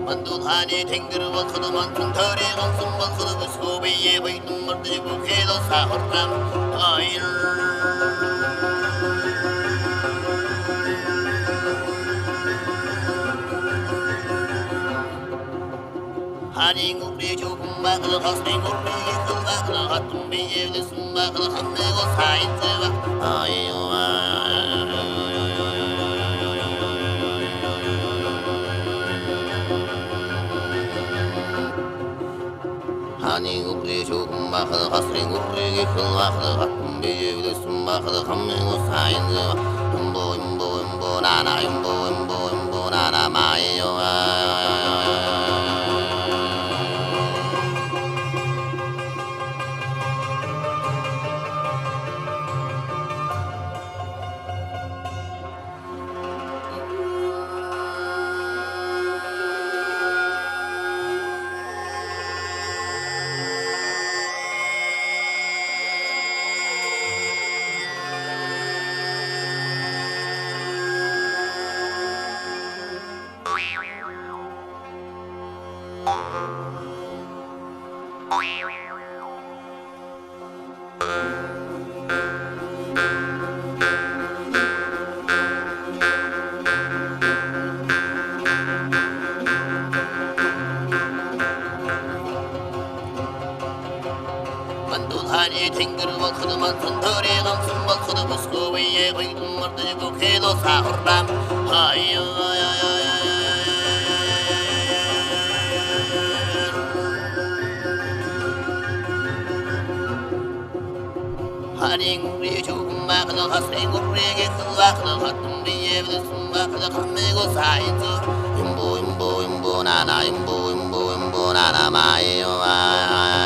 만두하니 댕그르와 커도만 퉁터리 강숨만 커도 소비에 보이는 멀리 부캐도 사호람 아일 하니 우리 조금 막을 허스팅 우리의 그가 같은 비에 무슨 막을 한내고 사이즈가 아이와 하니 우리 조금 막을 허스팅 우리의 그가 같은 비에 무슨 막을 한내고 사이즈가 음보 나나 음보 나나 마이와 만두하니 댕그르와 커도만 튼터리 강숨만 커도 부스코위에 보이는 멀리 부캐도 사호람 하니 우리 조금 막을 허스팅 우리에게 그가 같은 비에 무슨 막을 감매고 사이즈 임보 나나 임보 나나 마이와